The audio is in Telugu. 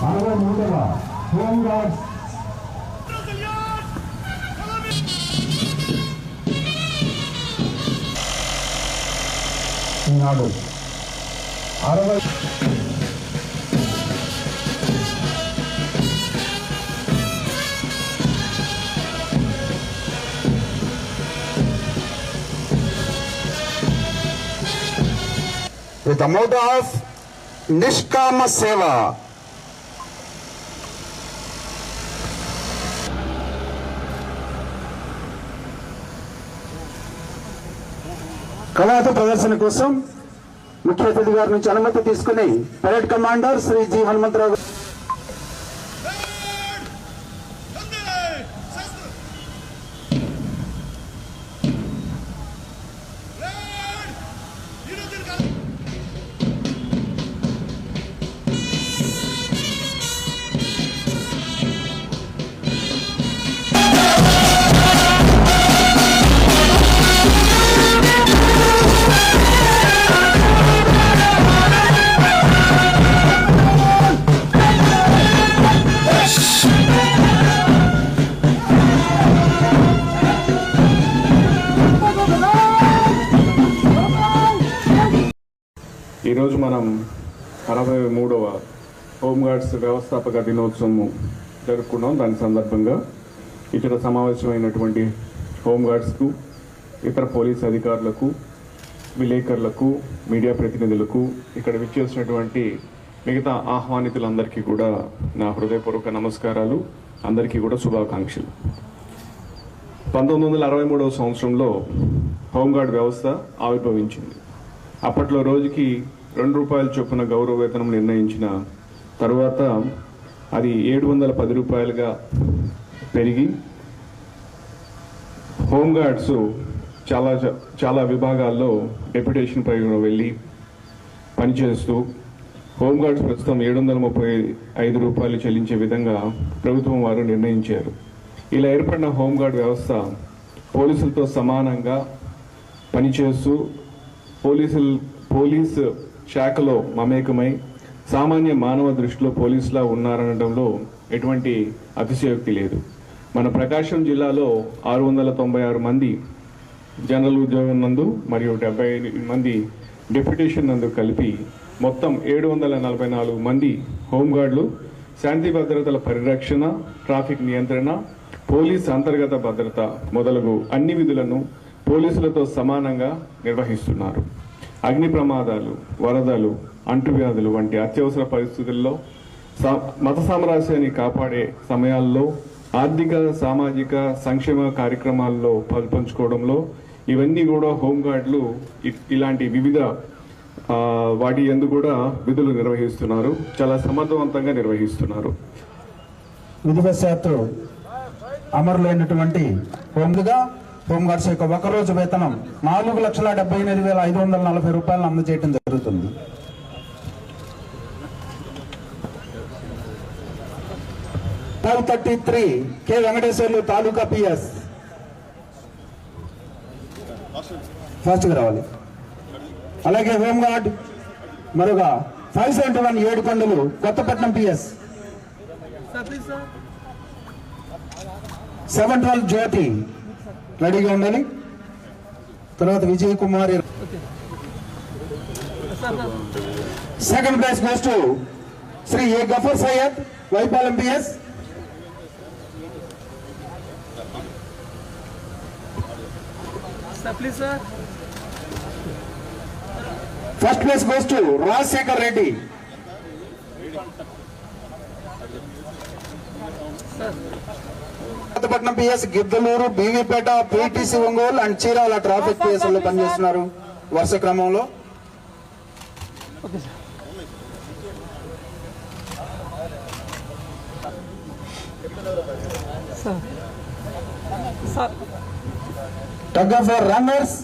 63వ హోంగార్డ్స్ Eenadu 60 with a mode of Nishkama Seva. కళాత ప్రదర్శన కోసం ముఖ్య అతిథి గారి నుంచి అనుమతి తీసుకుని parade commander Shri G Hanumantharao ఈరోజు మనం 63వ హోంగార్డ్స్ వ్యవస్థాపక దినోత్సవం జరుపుకున్నాం. దాని సందర్భంగా ఇక్కడ సమావేశమైనటువంటి హోంగార్డ్స్కు, ఇతర పోలీస్ అధికారులకు, విలేకరులకు, మీడియా ప్రతినిధులకు, ఇక్కడ విచ్చేసినటువంటి మిగతా ఆహ్వానితులందరికీ కూడా నా హృదయపూర్వక నమస్కారాలు. అందరికీ కూడా శుభాకాంక్షలు. 1963వ సంవత్సరంలో హోంగార్డ్ వ్యవస్థ ఆవిర్భవించింది. అప్పట్లో రోజుకి ₹2 చొప్పున గౌరవ వేతనం నిర్ణయించిన తరువాత అది ₹710గా పెరిగి హోంగార్డ్స్ చాలా విభాగాల్లో డెప్యుటేషన్ పై వెళ్ళి పనిచేస్తూ హోంగార్డ్స్ ప్రస్తుతం ₹735 చెల్లించే విధంగా ప్రభుత్వం వారు నిర్ణయించారు. ఇలా ఏర్పడిన హోంగార్డ్ వ్యవస్థ పోలీసులతో సమానంగా పనిచేస్తూ పోలీస్ శాఖలో మమేకమై సామాన్య మానవ దృష్టిలో పోలీసులా ఉన్నారనడంలో ఎటువంటి అతిశయోక్తి లేదు. మన ప్రకాశం జిల్లాలో 696 మంది జనరల్ ఉద్యోగం నందు మరియు 75 మంది డెప్యుటేషన్ నందు కలిపి మొత్తం 744 మంది హోంగార్డులు శాంతి భద్రతల పరిరక్షణ, ట్రాఫిక్ నియంత్రణ, పోలీస్ అంతర్గత భద్రత మొదలగు అన్ని విధులను పోలీసులతో సమానంగా నిర్వహిస్తున్నారు. అగ్ని ప్రమాదాలు, వరదలు, అంటువ్యాధులు వంటి అత్యవసర పరిస్థితుల్లో, మత సామరస్యాన్ని కాపాడే సమయాల్లో, ఆర్థిక సామాజిక సంక్షేమ కార్యక్రమాల్లో పాల్పంచుకోవడంలో ఇవన్నీ కూడా హోంగార్డులు ఇలాంటి వివిధ వాటి యందు కూడా విధులు నిర్వహిస్తున్నారు. చాలా సమర్థవంతంగా నిర్వహిస్తున్నారు. విధివశాత్తు అమరులైనటువంటి హోంగార్డ్స్ యొక్క ఒకరోజు వేతనం ₹4,78,540 అందజేయడం జరుగుతుంది. కె వెంకటేశ్వర్లు తాలూకా PS ఫాస్ట్గా రావాలి. అలాగే హోంగార్డ్ మరొక 571 ఏడుకొండలు కొత్తపట్నం PS 712 జ్యోతి రెడీగా ఉండాలి. తర్వాత Vijay Kumar. Second place goes to Sri A Gafar Syed Vaipalem PS. First place goes to Rajasekhar Reddy. Kothapatnam PS, Giddalur, BV Peta, PTC Ongole and Chirala traffic PS లో పనిచేస్తున్నారు వరుస క్రమంలో. Tug of war runners